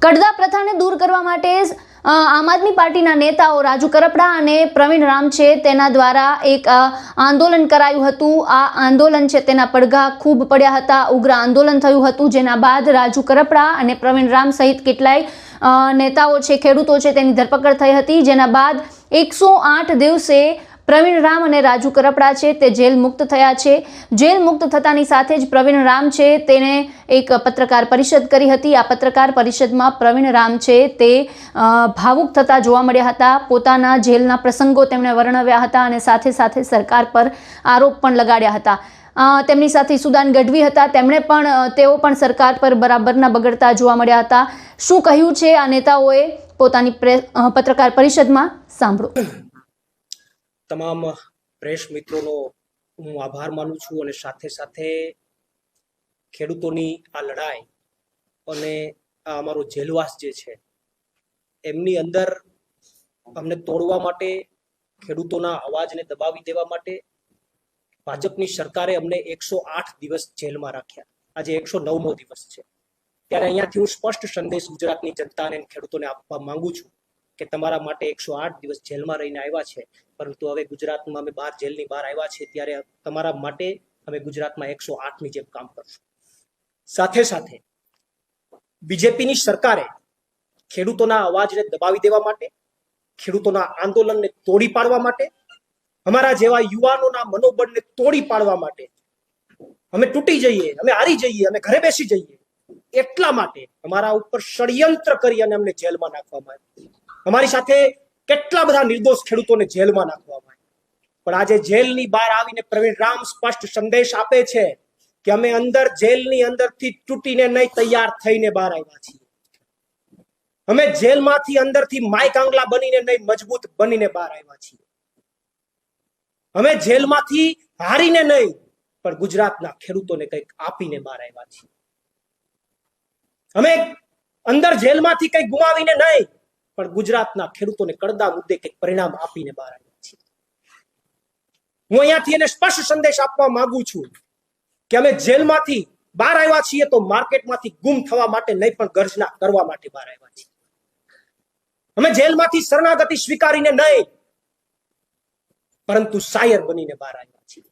કડદા પ્રથાને દૂર કરવા માટે આમ આદમી પાર્ટીના નેતાઓ રાજુ કરપડા અને પ્રવીણ રામ છે તેના દ્વારા એક આંદોલન કરાયું હતું। આ આંદોલન છે તેના પડઘા ખૂબ પડ્યા હતા, ઉગ્ર આંદોલન થયું હતું, જેના બાદ રાજુ કરપડા અને પ્રવીણ રામ સહિત કેટલાય નેતાઓ છે, ખેડૂતો છે તેની ધરપકડ થઈ હતી। જેના બાદ 108 દિવસે પ્રવીણ રામ અને રાજુ કરપડા છે તે જેલ મુક્ત થયા છે। જેલ મુક્ત થતાની સાથે જ પ્રવીણ રામ છે તેને એક પત્રકાર પરિષદ કરી હતી। આ પત્રકાર પરિષદમાં પ્રવીણ રામ છે તે ભાવુક થતા જોવા મળ્યા હતા। પોતાના જેલના પ્રસંગો તેમણે વર્ણવ્યા હતા અને સાથે સાથે સરકાર પર આરોપ પણ લગાડ્યા હતા। તેમની સાથે સુદાન ગઢવી હતા, તેઓ પણ સરકાર પર બરાબરના બગડતા જોવા મળ્યા હતા। શું કહ્યું છે આ નેતાઓએ પોતાની પત્રકાર પરિષદમાં, સાંભળો। તમામ પ્રેસ મિત્રોનો હું આભાર માનું છું અને સાથે સાથે ખેડૂતોની આ લડાઈ અને આ અમારો જેલવાસ જે છે એમની અંદર અમને તોડવા માટે, ખેડૂતોના અવાજને દબાવી દેવા માટે ભાજપની સરકારે અમને 108 દિવસ જેલમાં રાખ્યા। આજે 109મો દિવસ છે। ત્યારે અહીંયાથી હું સ્પષ્ટ સંદેશ ગુજરાતની જનતાને અને ખેડૂતોને આપવા માંગુ છું કે તમારા માટે 108 દિવસ જેલમાં રહીને આવ્યા છે, પરંતુ હવે ગુજરાતમાં અમે જેલની બહાર આવ્યા છે ત્યારે તમારા માટે અમે ગુજરાતમાં 108ની જેમ કામ કરશું। સાથે સાથે બીજેપીની સરકારે ખેડૂતોના અવાજને દબાવી દેવા માટે, ખેડૂતોના આંદોલનને તોડી પાડવા માટે, અમારા જેવા યુવાનોના મનોબળને તોડી પાડવા માટે, અમે તૂટી જઈએ, અમે હારી જઈએ, અમે ઘરે બેસી જઈએ એટલા માટે અમારા ઉપર ષડયંત્ર કરી અને અમને જેલમાં નાખવામાં આવ્યા। અમારી સાથે કેટલા બધા નિર્દોષ ખેડૂતોને જેલમાં નાખવામાં આવ્યા। પણ આજે જેલની બહાર આવીને પ્રવીણ રામ સ્પષ્ટ સંદેશ આપે છે કે અમે જેલની અંદરથી તૂટીને નહીં, તૈયાર થઈને બહાર આવ્યા છીએ। અમે જેલમાંથી અંદરથી માય કાંગલા બનીને નહીં, મજબૂત બનીને બહાર આવ્યા છીએ। અમે જેલમાંથી હારીને નહીં, પણ ગુજરાતના ખેડૂતોને કંઈક આપીને બહાર આવ્યા છીએ। અમે જેલમાંથી કંઈક ગુમાવીને નહીં, પણ ગુજરાતના ખેડૂતોને કડદા મુદ્દે કંઈક પરિણામ આપીને બહાર આવ્યા છીએ। હું અહીંયાથી એને સ્પષ્ટ સંદેશ આપવા માંગુ છું કે અમે જેલમાંથી બહાર આવ્યા છીએ તો માર્કેટમાંથી ગુમ થવા માટે નહીં, પણ ગર્જના કરવા માટે બહાર આવ્યા છીએ। અમે જેલમાંથી શરણાગતિ સ્વીકારીને નહીં, પરંતુ શાયર બનીને બહાર આવ્યા છીએ।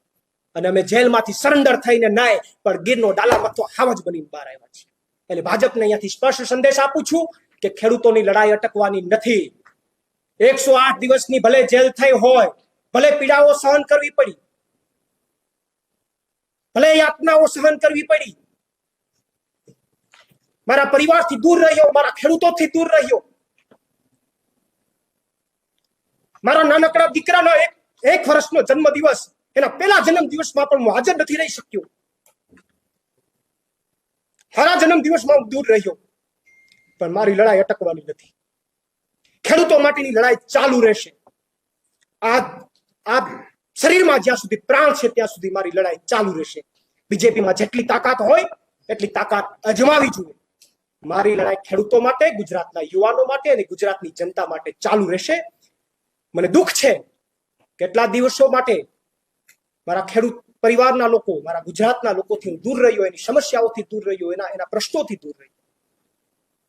અને અમે જેલમાંથી સરેન્ડર થઈને નહીં, પણ ગીરનો ડાલામથો હાવજ બનીને બહાર આવ્યા છીએ। એટલે ભાજપને અહીંયાથી સ્પષ્ટ સંદેશ આપું છું કે ખેડૂતોની લડાઈ અટકવાની નથી। 108 દિવસની ભલે જેલ થઈ હોય, ભલે પીડાઓ સહન કરવી પડી, ભલે યાતનાઓ સહન કરવી પડી, મારા પરિવારથી દૂર રહ્યો, મારા ખેડૂતોથી દૂર રહ્યો, મારા નાનકડા દીકરાનો એક વર્ષનો જન્મદિવસ, એના પહેલા જન્મદિવસમાં પણ હું હાજર નથી રહી શક્યો। મારા જન્મદિવસમાં હું દૂર રહ્યો, પણ મારી લડાઈ અટકવાની નથી। ખેડૂતો માટેની લડાઈ ચાલુ રહેશે। આ શરીરમાં જ્યાં સુધી પ્રાણ છે ત્યાં સુધી મારી લડાઈ ચાલુ રહેશે। બીજેપીમાં જેટલી તાકાત હોય એટલી તાકાત અજમાવી જોઈએ। મારી લડાઈ ખેડૂતો માટે, ગુજરાતના યુવાનો માટે અને ગુજરાતની જનતા માટે ચાલુ રહેશે। મને દુઃખ છે કેટલા દિવસો માટે મારા ખેડૂત પરિવારના લોકો, મારા ગુજરાતના લોકોથી હું દૂર રહ્યો, એની સમસ્યાઓથી દૂર રહ્યો, એના પ્રશ્નોથી દૂર રહ્યો,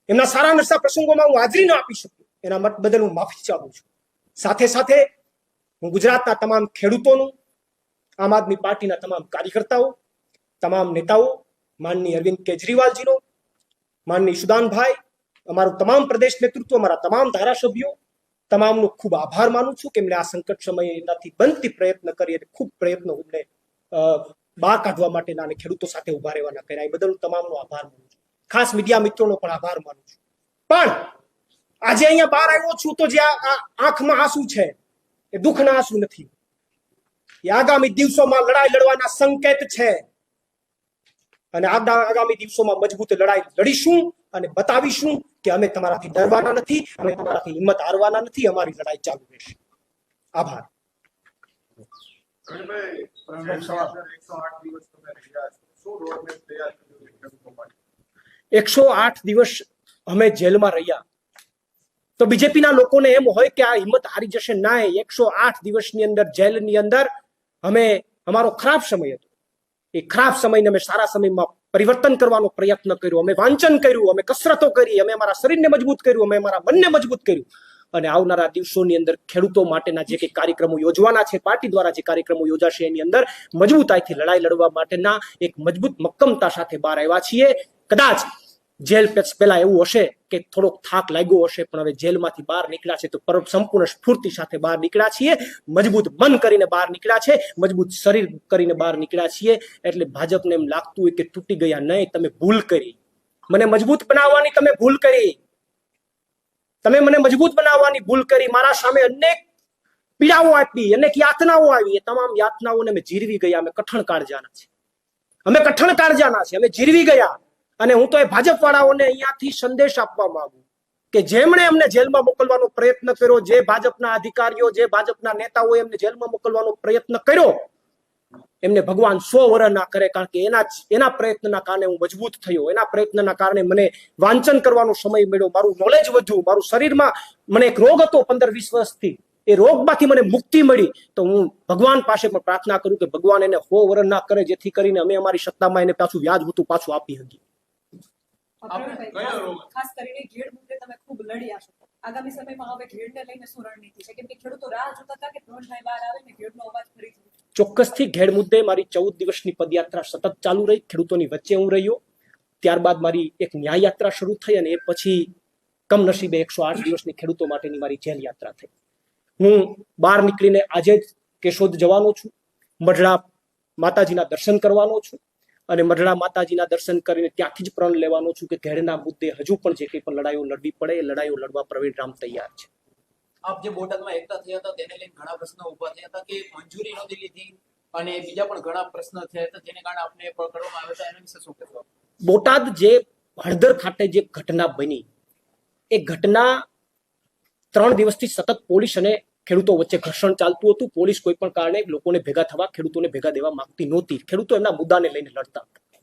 એમના સારા નરસા પ્રસંગોમાં હું હાજરી ન આપી શક્યો, એના મત બદલ હું માફી ચાહું છું। સાથે સાથે હું ગુજરાતના તમામ ખેડૂતોનું, આમ આદમી પાર્ટીના તમામ કાર્યકર્તાઓ, તમામ નેતાઓ, માનનીય અરવિંદ કેજરીવાલજીનો, માનનીય સુદાનભાઈ, અમારું તમામ પ્રદેશ નેતૃત્વ, અમારા તમામ ધારાસભ્યો, તમામનો ખૂબ આભાર માનું છું કે એમણે આ સંકટ સમયે એનાથી બનતી પ્રયત્ન કરી અને ખૂબ પ્રયત્નો એમણે બહાર કાઢવા માટેના અને ખેડૂતો સાથે ઉભા રહેવાના કર્યા। એ બદલ હું તમામનો આભાર માનું છું। ખાસ મીડિયા મિત્રોનો પણ આભાર માનું છું। પણ આજે અહીંયા બહાર આવ્યો છું તો જે આંખમાં આંસુ છે એ દુઃખના આંસુ નથી, એ આગામી દિવસોમાં લડાઈ લડવાના સંકેત છે। અને આગામી દિવસોમાં મજબૂત લડાઈ લડીશું અને બતાવીશું કે અમે તમારાથી ડરવાના નથી, અમે તમારાથી હિંમત હારવાના નથી, અમારી લડાઈ ચાલુ રહેશે। આભાર। 108 દિવસ અમે જેલમાં રહ્યા તો બીજેપીના લોકોને એમ હોય કે આ હિંમત હારી જશે। ના, 108 દિવસની અંદર જેલની અંદર અમારો ખરાબ સમય હતો, એ ખરાબ સમયને અમે સારા સમયમાં પરિવર્તન કરવાનો પ્રયત્ન કર્યો, અમે વાંચન કર્યું, અમે કસરતો કરી, અમે અમારા શરીરને મજબૂત કર્યું, અમે અમારા મનને મજબૂત કર્યું. અને આવનારા દિવસોની અંદર ખેડૂતો માટેના જે કંઈ કાર્યક્રમો યોજવાના છે, પાર્ટી દ્વારા જે કાર્યક્રમો યોજાશે એની અંદર મજબૂતાઈથી લડાઈ લડવા માટેના એક મજબૂત મક્કમતા સાથે બહાર આવ્યા છીએ. કદાચ જેલ પહેલા એવું હશે કે થોડોક થાક લાગ્યો હશે, પણ હવે જેલમાંથી બહાર નીકળ્યા છે તો સંપૂર્ણ સ્ફૂર્તિ સાથે બહાર નીકળ્યા છીએ, મજબૂત મન કરીને બહાર નીકળ્યા છે, મજબૂત શરીર કરીને બહાર નીકળ્યા છીએ. એટલે ભાજપને એમ લાગતું હોય કે તૂટી ગયા, નહીં, તમે ભૂલ કરી, મને મજબૂત બનાવવાની તમે ભૂલ કરી, તમે મને મજબૂત બનાવવાની ભૂલ કરી, મારા સામે અનેક પીડાઓ આપી, અનેક યાતનાઓ આવી, એ તમામ યાતનાઓને અમે જીરવી ગયા, અમે કઠણ કાળજાના છે, અમે જીરવી ગયા. અને હું તો એ ભાજપ વાળાઓને અહીંયાથી સંદેશ આપવા માંગુ કે જેમણે અમને જેલમાં મોકલવાનો પ્રયત્ન કર્યો, જે ભાજપના અધિકારીઓ, જે ભાજપના નેતાઓએ એમને જેલમાં મોકલવાનો પ્રયત્ન કર્યો, એમને ભગવાન 100 વર્ષ ના કરે. કારણ કે એના પ્રયત્નના કારણે હું મજબૂત થયો, એના પ્રયત્નના કારણે મને વાંચન કરવાનો સમય મળ્યો, મારું નોલેજ વધ્યું, મારું શરીરમાં મને એક રોગ હતો 15-20 વર્ષથી, એ રોગમાંથી મને મુક્તિ મળી. તો હું ભગવાન પાસે પણ પ્રાર્થના કરું કે ભગવાન એને 100 વર્ષ ના કરે, જેથી કરીને અમે અમારી સત્તામાં એને પાછું વ્યાજ હતું પાછું આપી શકીએ. ખાસ કરીને ઘેડ મુદ્દે તમે ખૂબ લડ્યા છો. આગામી સમયમાં હવે ઘેડને લઈને શું રણનીતિ છે? કેમ કે ખેડૂતો રાહ જોતા હતા કે ત્રણભાઈ બહાર આવે ને ઘેડનો અવાજ ફરીથી. ચોક્કસથી ઘેડ મુદ્દે મારી 14 દિવસની પદયાત્રા સતત ચાલુ રહી, ખેડૂતોની વચ્ચે હું રહ્યો. ત્યારબાદ મારી એક ન્યાય યાત્રા શરૂ થઈ અને એ પછી કમનસીબે 108 દિવસની ખેડૂતો માટેની મારી જેલ યાત્રા થઈ. હું બહાર નીકળીને આજે જ કેશોદ જવાનો છું, મઢડા માતાજીના દર્શન કરવાનો છું અને મઢડા માતાજીના દર્શન કરીને ત્યાંથી જ પ્રણ લેવાનો છું કે ઘેડના મુદ્દે હજુ પણ જે કંઈ પણ લડાઈઓ લડવી પડે એ લડાઈઓ લડવા પ્રવીણ રામ તૈયાર છે. આપ જે બોટાદમાં એકઠા થયા હતા તેને લઈને ઘણા પ્રશ્નો ઉભા થયા હતા કે મંજૂરી નહોતી લીધી અને બીજા પણ ઘણા પ્રશ્નો થયા હતા જેને કારણે આપને પકડવામાં આવ્યા હતા, એના વિશે શું કહેશો? બોટાદ જે હળદર ખાતે જે ઘટના બની, એ ઘટના 3 દિવસથી સતત પોલીસ અને ખેડૂતો વચ્ચે ઘર્ષણ ચાલતું હતું. પોલીસ કોઈ પણ કારણે લોકોને ભેગા થવા, ખેડૂતોને ભેગા દેવા માંગતી નહોતી. ખેડૂતો એમના મુદ્દાને લઈને લડતા હતા.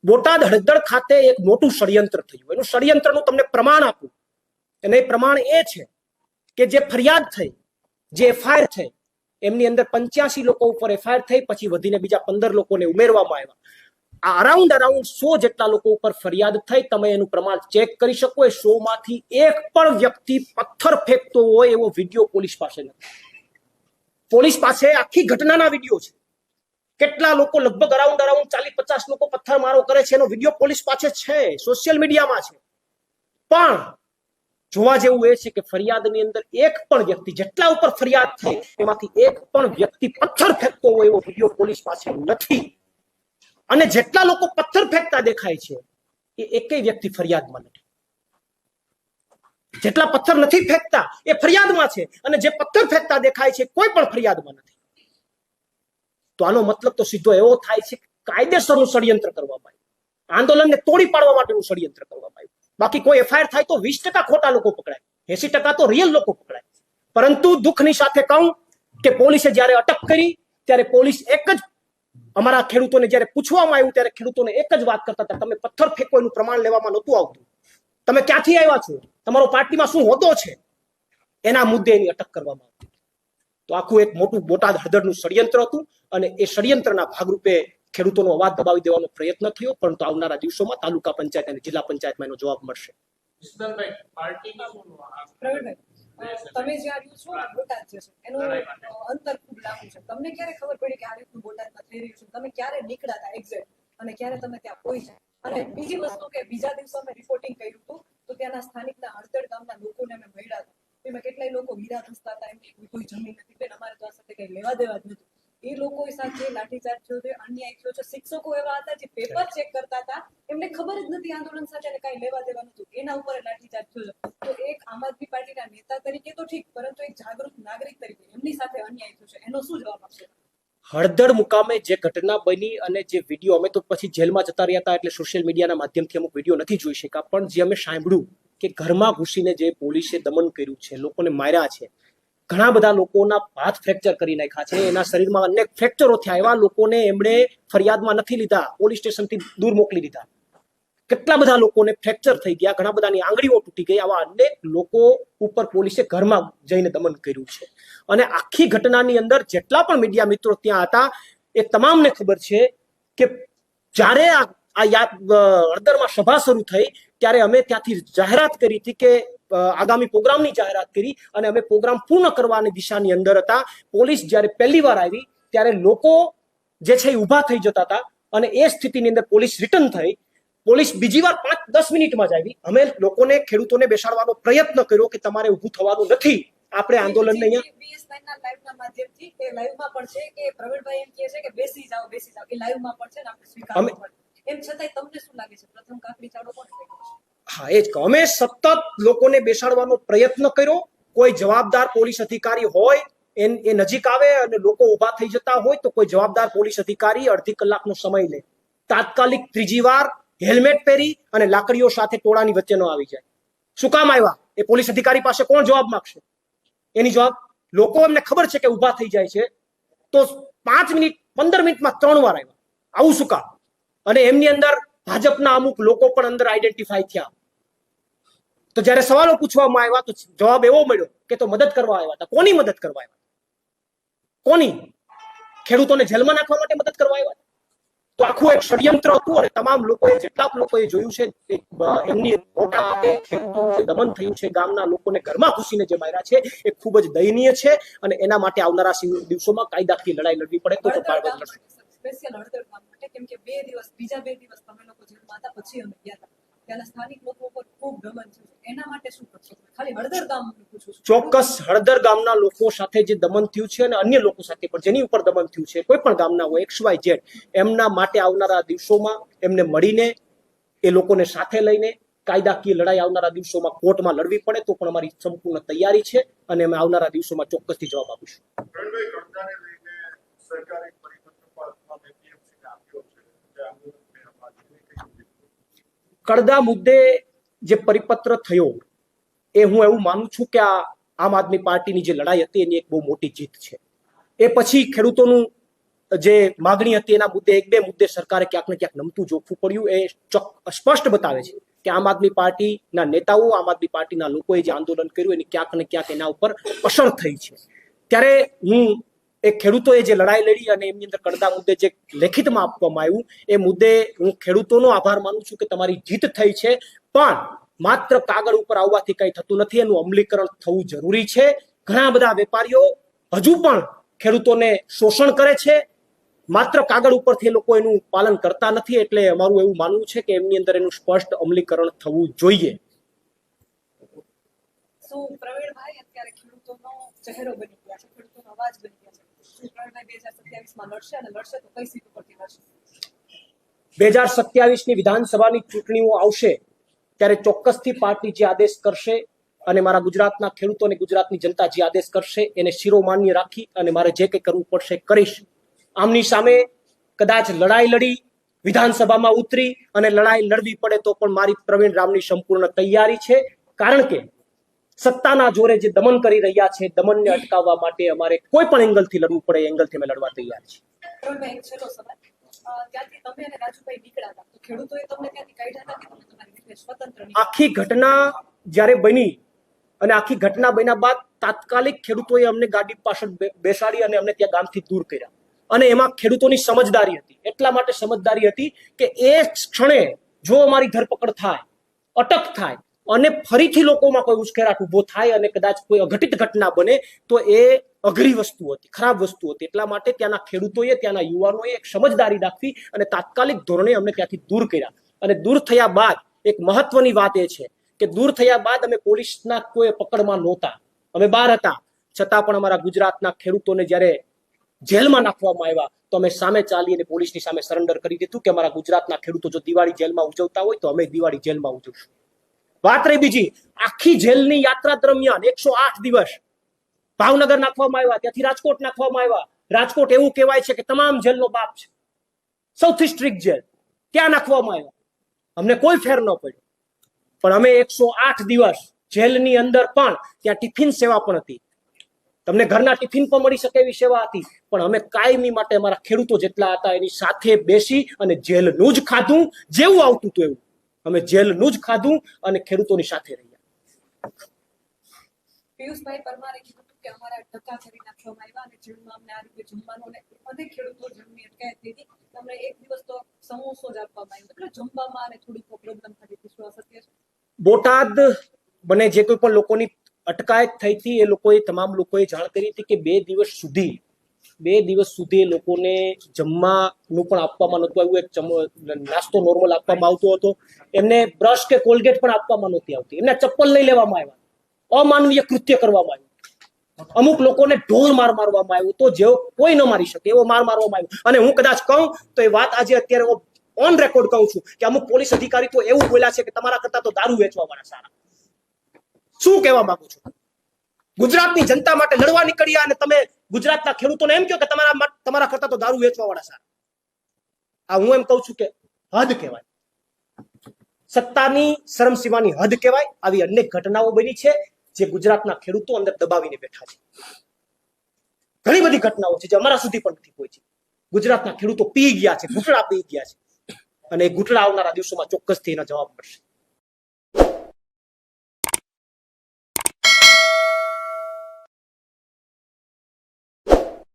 બોટાદ હળદર ખાતે એક મોટું ષડયંત્ર થયું. એનું ષડયંત્રનું તમને પ્રમાણ આપું, અને એ પ્રમાણ એ છે કે જે ફરિયાદ થઈ, જે એફઆઈઆર થઈ, એમની અંદર 85 લોકો ઉપર એફઆઈઆર થઈ, પછી વધીને બીજા 15 લોકોને ઉમેરવામાં આવ્યા. આ અરાઉન્ડ 100 જેટલા લોકો ઉપર ફરિયાદ થઈ. તમે એનું પ્રમાણ ચેક કરી શકો. એ 100 માંથી એક પણ વ્યક્તિ પથ્થર ફેંકતો હોય એવો વિડીયો પોલીસ પાસે નથી. પોલીસ પાસે આખી ઘટનાના વિડીયો છે. કેટલા લોકો, લગભગ અરાઉન્ડ 40-50 લોકો પથ્થર મારો કરે છે, એનો વિડીયો પોલીસ પાસે છે, સોશિયલ મીડિયામાં છે. પણ જોવા જેવું એ છે કે ફરિયાદની અંદર એક પણ વ્યક્તિ, જેટલા ઉપર ફરિયાદ થઈ એમાંથી એક પણ વ્યક્તિ પથ્થર ફેંકતો હોય એવો વિડીયો પોલીસ પાસે નથી. અને જેટલા લોકો પથ્થર ફેંકતા દેખાય છે એ એકેય વ્યક્તિ ફરિયાદમાં નથી. જેટલા પથ્થર નથી ફેંકતા એ ફરિયાદમાં છે, અને જે પથ્થર ફેંકતા દેખાય છે કોઈ પણ ફરિયાદમાં નથી. તો આનો મતલબ તો સીધો એવો થાય છે કે કાયદેસરનું ષડયંત્ર કરવામાં આવ્યું, આંદોલનને તોડી પાડવા માટેનું ષડયંત્ર કરવામાં આવ્યું. બાકી કોઈ એફઆઈઆર થાય તો 20% ખોટા લોકો પકડાય, 80% તો રિયલ લોકો પકડાય. પરંતુ દુઃખની સાથે કહું કે પોલીસે જ્યારે અટક કરી ત્યારે પોલીસ એક જ, અમારા ખેડૂતોને જ્યારે પૂછવામાં આવ્યું ત્યારે ખેડૂતોને એક જ વાત કરતા હતા, તમે પથ્થર ફેંકો એનું પ્રમાણ લેવામાં નહોતું આવતું, તમે ક્યાંથી આવ્યા છો, તમારો પાર્ટીમાં શું હોદ્દો છે, એના મુદ્દે એની અટક કરવામાં આવતી. તો આખું એક મોટું બોટાદ હળદરનું ષડયંત્ર હતું, અને એ ષડયંત્રના ભાગરૂપે ખેડૂતોનો અવાજ દબાવી દેવાનો પ્રયત્ન થયો. પરંતુ આવનારા દિવસોમાં તાલુકા પંચાયત અને જિલ્લા પંચાયતમાં એનો જવાબ મળશે. તમે જ્યાં રહ્યો છો બોટાદ છે એનું અંતર ખૂબ લાંબુ છે. તમને ક્યારે ખબર પડી કે આ રીતનું બોટાદમાં થઈ રહ્યું છે? તમે ક્યારે નીકળ્યા હતા એક્ઝેક્ટ, અને ક્યારે તમે ત્યાં પહોંચ્યા? અને બીજી વસ્તુ કે બીજા દિવસે અમે રિપોર્ટિંગ કર્યું હતું તો ત્યાંના સ્થાનિકના હળદર ગામના લોકોને અમે મળ્યા હતા. એમાં કેટલાય લોકો વીરા ધસતા હતા, એમની કોઈ જમીન નથી, બેન અમારે તો આ સાથે કઈ લેવા દેવા જ નથી. એ લોકો સાથે લાઠીચાર્જ થયો છે, અન્યાય થયો છે. શિક્ષકો એવા હતા જે પેપર ચેક કરતા હતા, એમને ખબર જ નથી આંદોલન સાથે કઈ લેવા દેવા નતું, એના ઉપર લાઠીચાર્જ થયો છે. તો એક આમ આદમી પાર્ટીના નેતા તરીકે તો ઠીક, પરંતુ એક જાગૃત નાગરિક તરીકે એમની સાથે અન્યાય થયો છે, એનો શું જવાબ આપશો? હળદર મુકામે જે ઘટના બની અને જે વિડીયો, અમે તો પછી જેલમાં જતા રહ્યા હતા એટલે સોશિયલ મીડિયાના માધ્યમથી અમુક વિડીયો નથી જોઈ શક્યા, પણ જે અમે સાંભળ્યું કે ઘરમાં ઘૂસીને જે પોલીસે દમન કર્યું છે, લોકોને માર્યા છે, ઘણા બધા લોકોના હાથ ફ્રેક્ચર કરી નાખ્યા છે, એના શરીરમાં અનેક ફ્રેક્ચરો થયા, એવા લોકોને એમણે ફરિયાદમાં નથી લીધા, પોલીસ સ્ટેશનથી દૂર મોકલી દીધા. કેટલા બધા લોકોને ફ્રેક્ચર થઈ ગયા, ઘણા બધાની આંગળીઓ તૂટી ગઈ, આવા અનેક લોકો ઉપર પોલીસે ઘરમાં જઈને દમન કર્યું છે. અને આખી ઘટનાની અંદર જેટલા પણ મીડિયા મિત્રો ત્યાં હતા એ તમામને ખબર છે કે જ્યારે આ હળદરમાં સભા શરૂ થઈ ત્યારે અમે ત્યાંથી જાહેરાત કરી હતી કે આગામી પ્રોગ્રામની જાહેરાત કરી અને અમે પ્રોગ્રામ પૂર્ણ કરવાની દિશાની અંદર હતા. પોલીસ જ્યારે પહેલી વાર આવી ત્યારે લોકો જે છે એ ઊભા થઈ જતા હતા અને એ સ્થિતિની અંદર પોલીસ રિટર્ન થઈ. પોલીસ બીજી વાર 5-10 મિનિટમાં જ આવી. અમે લોકોને ખેડૂતોને બેસાડવાનો પ્રયત્ન કર્યો કે તમારે ઊભું થવાનું નથી, આપણે આંદોલનને અહીંયા BS9 ના લાઈવના માધ્યમથી એ લાઈવમાં પણ છે કે પ્રવીણભાઈ એમ કહે છે કે બેસી જાઓ એ લાઈવમાં પણ છે ને આપણે સ્વીકારવું પડે. એમ છતાંય તમને શું લાગે છે પ્રથમ કાકડી ચાડો કોણ કર્યો છે? હા, એ જ કહું. અમે સતત લોકોને બેસાડવાનો પ્રયત્ન કર્યો. કોઈ જવાબદાર પોલીસ અધિકારી હોય એ નજીક આવે અને લોકો ઊભા થઈ જતા હોય તો કોઈ જવાબદાર પોલીસ અધિકારી અડધી કલાકનો સમય લે. તાત્કાલિક ત્રીજી વાર હેલ્મેટ પહેરી અને લાકડીઓ સાથે ટોળાની વચ્ચે ન આવી જાય. શું કામ આવ્યા? એ પોલીસ અધિકારી પાસે કોણ જવાબ માંગશે? એની જવાબ લોકો, એમને ખબર છે કે ઊભા થઈ જાય છે તો 5 મિનિટ 15 મિનિટમાં 3 વાર આવ્યા. આવું શું કામ? અને એમની અંદર ભાજપના અમુક લોકો પણ અંદર આઈડેન્ટિફાઈ થયા. તો જ્યારે સવાલો પૂછવામાં આવ્યા તો જવાબ એવો મળ્યો કે તો મદદ કરવા આવ્યા હતા. કોની મદદ કરવા આવ્યા? કોની? ખેડૂતોને જેલમાં નાખવા માટે મદદ કરવા આવ્યા? તો આખું એક ષડયંત્ર હતું અને તમામ લોકોએ, જેટલા લોકોએ જોયું છે એમની મોટા ભાગે ખેડૂતો દમન થયું છે. ગામના લોકોને ઘરમાં ઘૂસીને જે માર્યા છે એ ખૂબ જ દયનીય છે અને એના માટે આવનારા દિવસોમાં કાયદાકીય લડાઈ લડવી પડે તો ભારત લડશે. સ્પેશિયલ હળદર ગામ માટે કેમ કે બીજા બે દિવસ તમે લોકો જેલમાં હતા પછી અમે ગયા હતા. ત્યાંના સ્થાનિક લોકો પર ખૂબ દમન થયું છે. એના માટે શું કરશો? ખાલી હળદર ગામ પૂછું છું. ચોક્કસ હળદર ગામના લોકો સાથે જે દમન થયું છે અને અન્ય લોકો સાથે પણ જેની ઉપર દમન થયું છે, કોઈ પણ ગામના હોય XYZ, એમના માટે આવનારા દિવસોમાં એમને મળીને એ લોકોને સાથે લઈને કાયદાકીય લડાઈ આવનારા દિવસોમાં કોર્ટમાં લડવી પડે તો પણ અમારી સંપૂર્ણ તૈયારી છે અને અમે આવનારા દિવસોમાં ચોક્કસથી જવાબ આપીશું. કડદા મુદ્દે જે પરિપત્ર થયો એ હું એવું માનું છું કે આ આમ આદમી પાર્ટીની જે લડાઈ હતી એની એક બહુ મોટી જીત છે. એ પછી ખેડૂતોનું જે માગણી હતી એના મુદ્દે 1-2 મુદ્દે સરકારે ક્યાંક ને ક્યાંક નમતું જોખવું પડ્યું. એ સ્પષ્ટ બતાવે છે કે આમ આદમી પાર્ટીના નેતાઓ, આમ આદમી પાર્ટીના લોકોએ જે આંદોલન કર્યું એની ક્યાંક ને ક્યાંક એના ઉપર અસર થઈ છે. ત્યારે હું એ ખેડૂતોએ જે લડાઈ લડી અને એમની અંદર કડદા મુદ્દે જે લેખિતમાં આપવામાં આવ્યું એ મુદ્દે હું ખેડૂતોનો આભાર માનું છું કે તમારી જીત થઈ છે. પણ માત્ર કાગળ ઉપર આવવાથી કંઈ થતું નથી, એનું અમલીકરણ થવું જરૂરી છે. ઘણા બધા વેપારીઓ હજુ પણ ખેડૂતોને શોષણ કરે છે, માત્ર કાગળ ઉપરથી એ લોકો એનું પાલન કરતા નથી. એટલે અમારું એવું માનવું છે કે એમની અંદર એનું સ્પષ્ટ અમલીકરણ થવું જોઈએ. શું પ્રવીણભાઈ અત્યારે ખેડૂતોનો ચહેરો બની ગયા છે, ખેડૂતોનો અવાજ બની ગયા છે? શું પ્રવીણભાઈ 2027માં લડશે અને લડશે તો કઈ સીટ ઉપરથી લડશે? 2027ની વિધાનસભાની ચૂંટણીઓ આવશે ત્યારે ચોક્કસથી પાર્ટી જે આદેશ કરશે અને મારા ગુજરાતના ખેડૂતો અને ગુજરાતની જનતા જે આદેશ કરશે એને શિરોમાન્ય રાખી અને મારે જે કંઈ કરવું પડશે કરીશ. આમની સામે કદાચ લડાઈ લડી વિધાનસભામાં ઉતરી અને લડાઈ લડવી પડે તો પણ મારી પ્રવીણ રામની સંપૂર્ણ તૈયારી છે. કારણ કે સત્તાના જોરે જે દમન કરી રહ્યા છે, દમનને અટકાવવા માટે અમારે કોઈ પણ એંગલથી લડવું પડે એંગલથી અમે લડવા તૈયાર છીએ. પ્રવીણભાઈ, એક છેલ્લો સવાલ. ત્યાંથી તમે અને રાજુભાઈ નીકળ્યા હતા તો ખેડૂતોએ તમને ત્યાંથી કાઢ્યા હતા કે તમે તમારી રીતે સ્વતંત્ર નીકળ્યા? આખી ઘટના જ્યારે બની અને આખી ઘટના બન્યા બાદ તાત્કાલિક ખેડૂતોએ અમને ગાડી પાછળ બેસાડી અને અમને ત્યાં ગામથી દૂર કર્યા. અને એમાં ખેડૂતોની સમજદારી હતી. એટલા માટે સમજદારી હતી કે એ ક્ષણે જો અમારી ધરપકડ થાય, અટક થાય અને ફરીથી લોકોમાં કોઈ ઉશ્કેરાટ ઉભો થાય અને કદાચ કોઈ અઘટિત ઘટના બને તો એ અઘરી વસ્તુ હતી, ખરાબ વસ્તુ હતી. એટલા માટે ત્યાંના ખેડૂતોએ, ત્યાંના યુવાનોએ એક સમજદારી દાખવી અને તાત્કાલિક ધોરણે અમને ત્યાંથી દૂર કર્યા. અને દૂર થયા બાદ એક મહત્વની વાત એ છે કે દૂર થયા બાદ અમે પોલીસના કોઈ પકડમાં નહોતા, અમે બહાર હતા. છતાં પણ અમારા ગુજરાતના ખેડૂતોને જ્યારે જેલમાં નાખવામાં આવ્યા તો અમે સામે ચાલી અને પોલીસની સામે સરેન્ડર કરી દીધું કે અમારા ગુજરાતના ખેડૂતો જો દિવાળી જેલમાં ઉજવતા હોય તો અમે દિવાળી જેલમાં ઉજવશું. વાત રહી બીજી, આખી જેલની યાત્રા દરમિયાન 108 દિવસ ભાવનગર નાખવામાં આવ્યા, ત્યાંથી રાજકોટ નાખવામાં આવ્યા. રાજકોટ એવું કહેવાય છે કે તમામ જેલનો બાપ છે, સૌથી સ્ટ્રિક્ટ જેલ, ત્યાં નાખવામાં આવ્યા. અમને કોઈ ફેર ન પડ્યો. પણ અમે 108 દિવસ જેલની અંદર પણ ત્યાં ટિફિન સેવા પણ હતી, તમને ઘરના ટિફિન પણ મળી શકે એવી સેવા હતી. પણ અમે કાયમી માટે અમારા ખેડૂતો જેટલા હતા એની સાથે બેસી અને જેલનું જ ખાધું, જેવું આવતું હતું એવું અમે જેલનું જ ખાધું અને ખેડૂતોની સાથે રહ્યા. પિયુષભાઈ પરમારે કીધું કે અમારા ધક્કા કરી નાખવામાં આવ્યા અને જેલમાં અમને આ રીતે જમવાનું અને અનેક ખેડૂતો જેમની અટકાયત થઈ હતી તમને એક દિવસ તો સમોસો જ આપવામાં આવ્યો એટલે જમવામાં અને થોડીક પ્રોબ્લેમ થતી હતી. શું આ સત્ય છે? બોટાદ બને જે કોઈ પણ લોકોની અટકાયત થઈ હતી એ લોકોએ તમામ લોકોએ જાણ કરી હતી કે 2 દિવસ સુધી એ લોકોને જમવાનું પણ આપવામાં નહોતું આવ્યું. એક નાસ્તો નોર્મલ આપવામાં આવતો હતો. એમને બ્રશ કે કોલગેટ પણ આપવામાં નહોતી આવતી. એમને ચપ્પલ લઈ લેવામાં આવ્યા. અમાનવીય કૃત્ય કરવામાં આવ્યું. અમુક લોકોને ઢોર માર મારવામાં આવ્યો તો જેવો કોઈ ન મારી શકે એવો માર મારવામાં આવ્યો. અને હું કદાચ કહું તો એ વાત આજે અત્યારે ઓન રેકોર્ડ કહું છું કે અમુક પોલીસ અધિકારી તો એવું બોલ્યા છે કે તમારા કરતા તો દારૂ વેચવા વાળા સારા. શું કહેવા માંગુ છું? ગુજરાતની જનતા માટે લડવા નીકળ્યા અને તમે ગુજરાતના ખેડૂતોને એમ કહો કે તમારા કરતા તો દારૂ વેચવા વાળા સારા. આ હું એમ કહું છું કે હદ કહેવાય. સત્તાની શરમસીમાની હદ કહેવાય. આવી અનેક ઘટનાઓ બની છે જે ગુજરાતના ખેડૂતો અંદર દબાવીને બેઠા છે. ઘણી બધી ઘટનાઓ છે જે અમારા સુધી પણ નથી પહોંચી. ગુજરાતના ખેડૂતો પી ગયા છે, ઘૂંટડા પી ગયા છે અને એ ઘૂંટડા આવનારા દિવસોમાં ચોક્કસથી એના જવાબ મળશે.